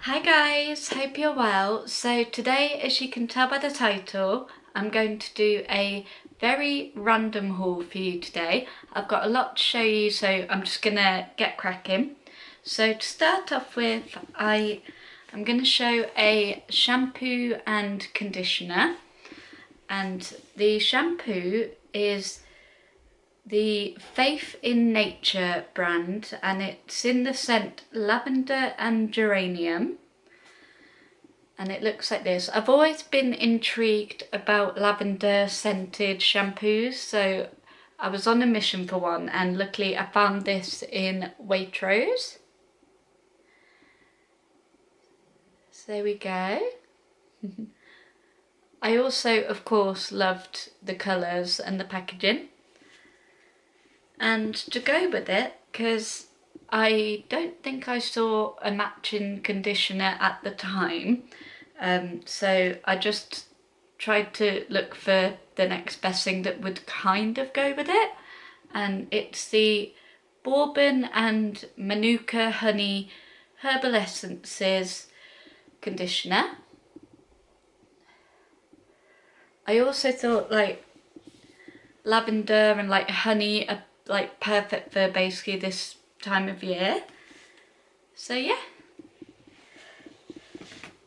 Hi guys, hope you're well. So today, as you can tell by the title, I'm going to do a very random haul for you today. I've got a lot to show you, so I'm just gonna get cracking. So to start off with, I'm gonna show a shampoo and conditioner. And the shampoo is the Faith in Nature brand, and it's in the scent lavender and geranium. And it looks like this. I've always been intrigued about lavender scented shampoos, so I was on a mission for one, and luckily I found this in Waitrose. So there we go. I also, of course, loved the colours and the packaging. And to go with it, because I don't think I saw a matching conditioner at the time, so I just tried to look for the next best thing that would kind of go with it, and it's the Bourbon and Manuka Honey Herbal Essences conditioner. I also thought like lavender and like honey are like perfect for basically this time of year. So yeah.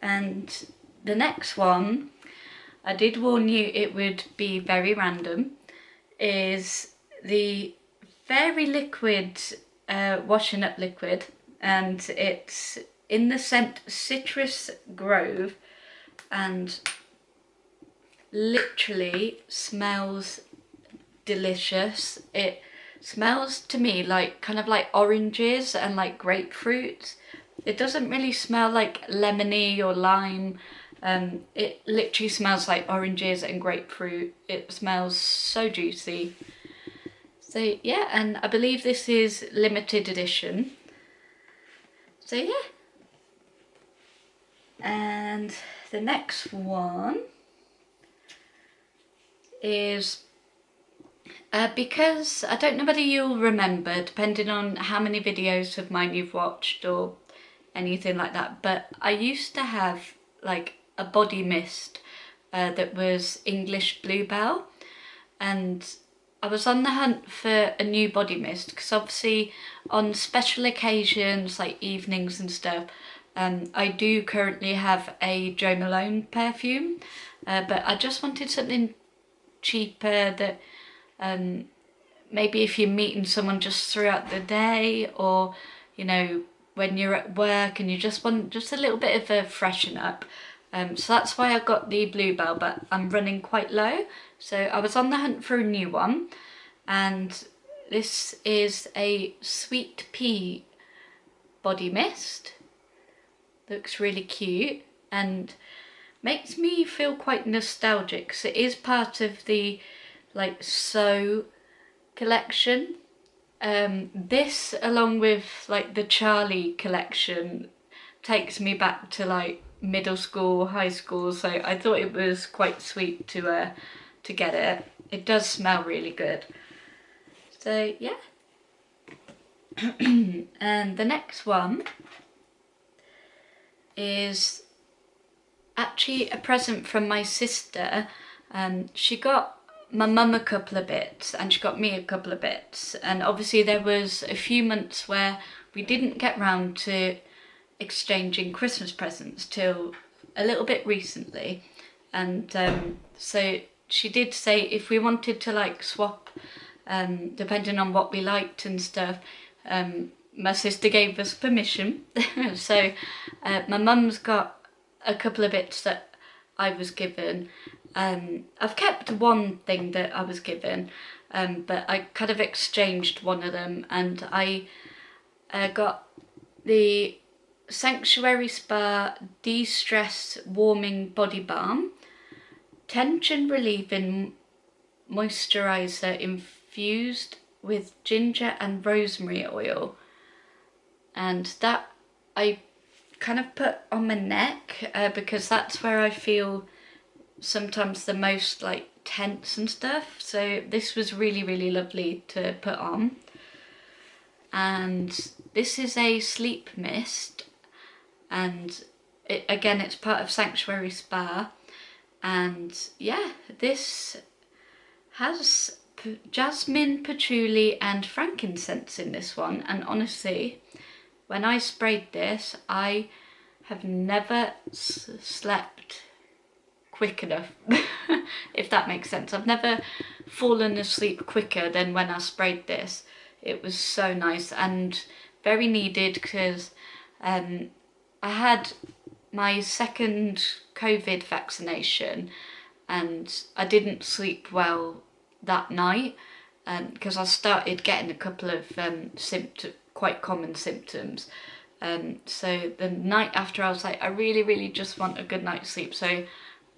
And the next one, I did warn you it would be very random, is the Fairy Liquid washing up liquid, and it's in the scent Citrus Grove, and literally smells delicious. It smells to me like kind of like oranges and like grapefruit. It doesn't really smell like lemony or lime. It literally smells like oranges and grapefruit. It smells so juicy. So yeah, and I believe this is limited edition. So yeah. And the next one is because I don't know whether you'll remember, depending on how many videos of mine you've watched or anything like that, but I used to have like a body mist that was English Bluebell, and I was on the hunt for a new body mist because obviously on special occasions like evenings and stuff, I do currently have a Jo Malone perfume, but I just wanted something cheaper that maybe if you're meeting someone just throughout the day, or you know, when you're at work and you just want just a little bit of a freshen up. So that's why I got the Bluebell, but I'm running quite low, so I was on the hunt for a new one, and this is a sweet pea body mist. Looks really cute and makes me feel quite nostalgic because it is part of the like So collection. This, along with like the Charlie collection, takes me back to like middle school, high school, so I thought it was quite sweet to get it. It does smell really good. So yeah. And the next one is actually a present from my sister. She got my mum a couple of bits and she got me a couple of bits, and obviously there was a few months where we didn't get round to exchanging Christmas presents till a little bit recently, and so she did say if we wanted to like swap, depending on what we liked and stuff, my sister gave us permission. So my mum's got a couple of bits that I was given. I've kept one thing that I was given, but I kind of exchanged one of them, and I got the Sanctuary Spa De-Stress Warming Body Balm, tension relieving moisturiser infused with ginger and rosemary oil, and that I kind of put on my neck because that's where I feel sometimes the most like tense and stuff, so this was really lovely to put on. And this is a sleep mist, and it's part of Sanctuary Spa. And yeah, this has jasmine, patchouli and frankincense in this one, and honestly, when I sprayed this, I have never slept quick enough, if that makes sense. I've never fallen asleep quicker than when I sprayed this. It was so nice and very needed, because I had my second COVID vaccination and I didn't sleep well that night, because I started getting a couple of quite common symptoms. So the night after, I was like, I really just want a good night's sleep. So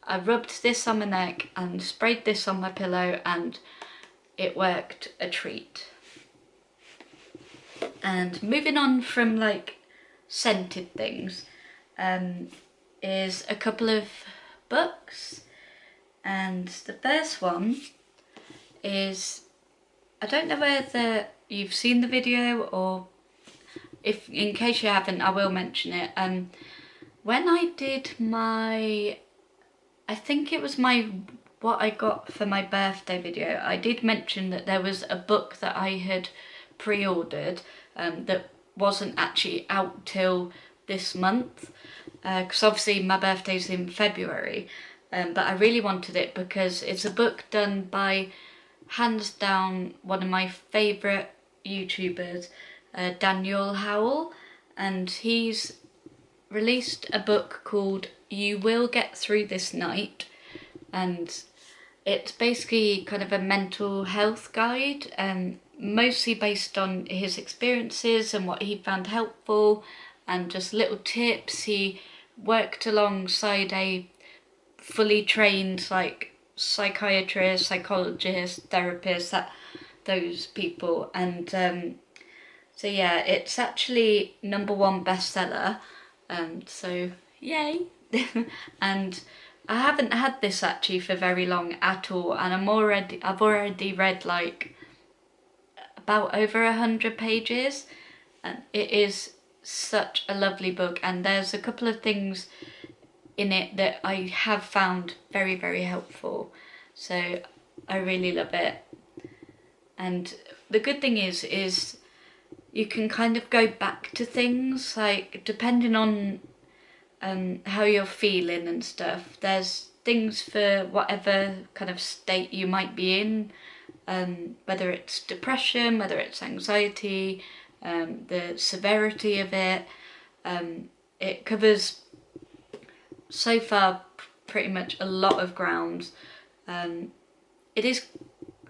I rubbed this on my neck and sprayed this on my pillow, and it worked a treat. And moving on from like scented things, is a couple of books. And the first one is, I don't know whether you've seen the video, or if in case you haven't, I will mention it. When I did my, I think it was my what I got for my birthday video, I did mention that there was a book that I had pre-ordered that wasn't actually out till this month, because obviously my birthday's in February, but I really wanted it because it's a book done by, hands down, one of my favourite YouTubers, Daniel Howell, and he's released a book called You Will Get Through This Night, and it's basically kind of a mental health guide, mostly based on his experiences and what he found helpful and just little tips. He worked alongside a fully trained like psychiatrist, psychologist, therapist, those people, and so yeah, it's actually #1 bestseller, so yay. And I haven't had this actually for very long at all, and I've already read like about over 100 pages, and it is such a lovely book, and there's a couple of things in it that I have found very helpful, so I really love it. And the good thing is you can kind of go back to things, like depending on how you're feeling and stuff. There's things for whatever kind of state you might be in, whether it's depression, whether it's anxiety, the severity of it. It covers so far pretty much a lot of ground. It is,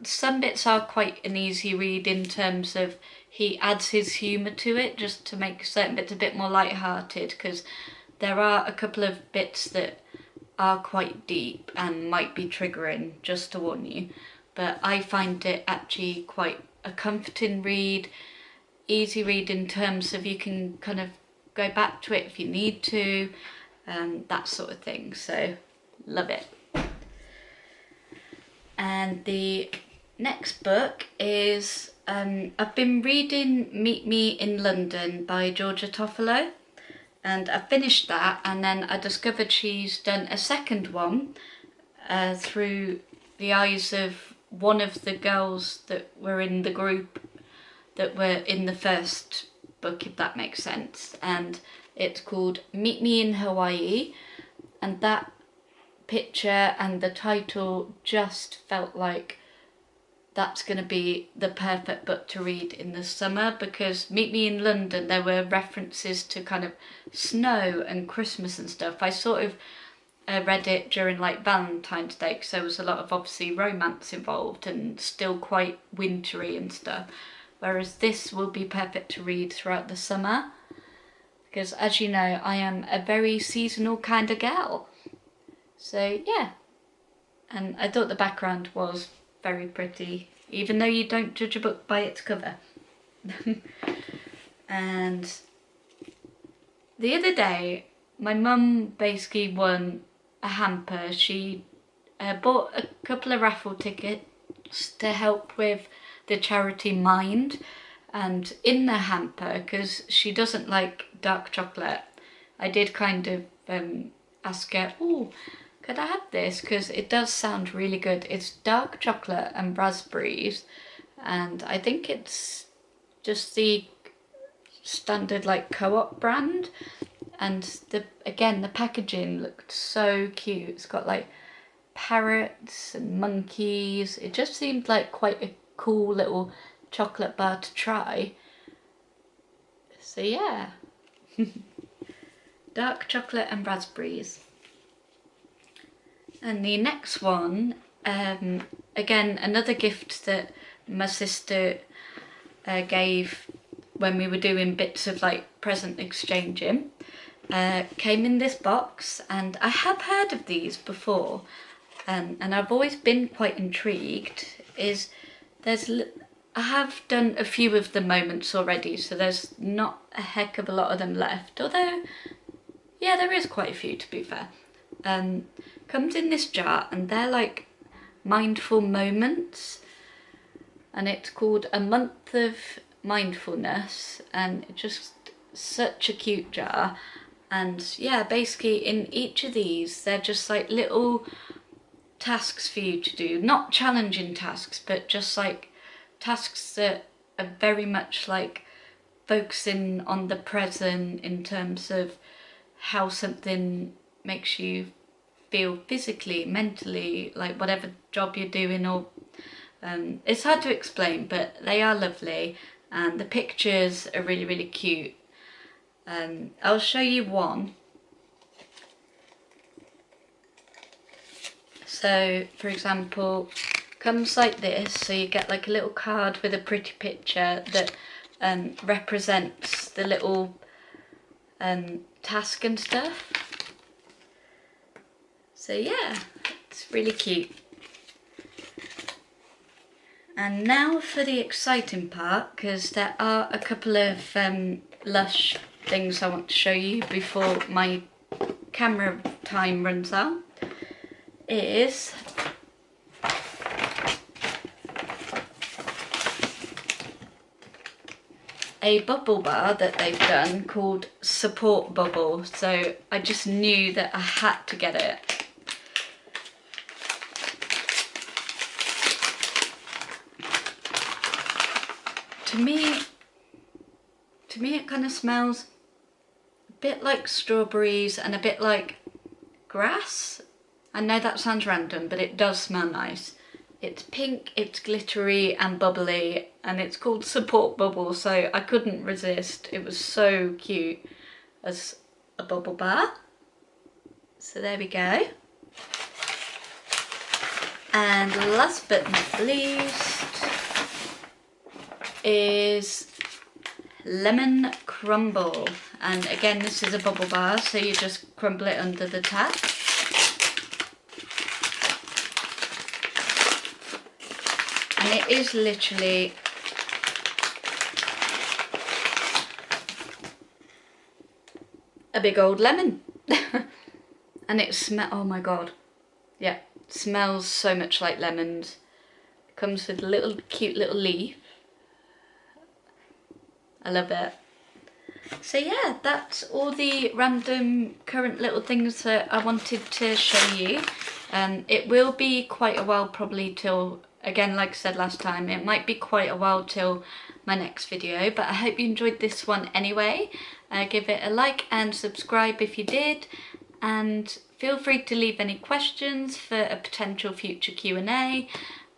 some bits are quite an easy read in terms of he adds his humour to it just to make certain bits a bit more light-hearted, because there are a couple of bits that are quite deep and might be triggering, just to warn you. But I find it actually quite a comforting read, easy read in terms of you can kind of go back to it if you need to, that sort of thing, so love it. And the next book is, I've been reading Meet Me in London by Georgia Toffolo, and I finished that, and then I discovered she's done a second one through the eyes of one of the girls that were in the group that were in the first book, if that makes sense. And it's called Meet Me in Hawaii, and that picture and the title just felt like that's going to be the perfect book to read in the summer, because Meet Me in London, there were references to kind of snow and Christmas and stuff. I sort of read it during like Valentine's Day, because there was a lot of obviously romance involved and still quite wintry and stuff, whereas this will be perfect to read throughout the summer, because as you know, I am a very seasonal kind of gal. So yeah, and I thought the background was very pretty, even though you don't judge a book by its cover. And the other day, my mum basically won a hamper. She bought a couple of raffle tickets to help with the charity Mind, and in the hamper, because she doesn't like dark chocolate, I did kind of ask her, oh, could I have this? Because it does sound really good. It's dark chocolate and raspberries, and I think it's just the standard like Co-op brand. And the packaging looked so cute. It's got like parrots and monkeys. It just seemed like quite a cool little chocolate bar to try. So yeah, dark chocolate and raspberries. And the next one, again, another gift that my sister gave when we were doing bits of like present exchanging, came in this box, and I have heard of these before, and I've always been quite intrigued. I have done a few of the moments already, so there's not a heck of a lot of them left, although yeah, there is quite a few to be fair. Comes in this jar, and they're like mindful moments, and it's called A Month of Mindfulness, and it's just such a cute jar. And yeah, basically in each of these they're just like little tasks for you to do, not challenging tasks, but just like tasks that are very much like focusing on the present in terms of how something makes you feel physically, mentally, like whatever job you're doing, or it's hard to explain, but they are lovely, and the pictures are really, really cute. I'll show you one. So for example, comes like this, so you get like a little card with a pretty picture that represents the little task and stuff. So yeah, it's really cute. And now for the exciting part, because there are a couple of Lush things I want to show you before my camera time runs out, is a bubble bar that they've done called Support Bubble. So I just knew that I had to get it. To me it kind of smells a bit like strawberries and a bit like grass. I know that sounds random, but it does smell nice. It's pink, it's glittery and bubbly, and it's called Support Bubble, so I couldn't resist. It was so cute as a bubble bar. So there we go. And last but not least is lemon crumble, and again this is a bubble bar, so you just crumble it under the tap. And it is literally a big old lemon. And it oh my god, yeah, it smells so much like lemons. It comes with a little cute little leaf. I love it. So yeah, that's all the random current little things that I wanted to show you. It will be quite a while probably till, again like I said last time, it might be quite a while till my next video, but I hope you enjoyed this one anyway. Give it a like and subscribe if you did, and feel free to leave any questions for a potential future Q&A.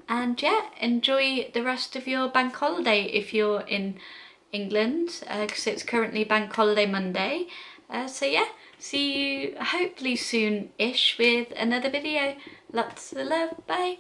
And yeah, enjoy the rest of your bank holiday if you're in England, because it's currently Bank Holiday Monday. So yeah, see you hopefully soon-ish with another video. Lots of love, bye!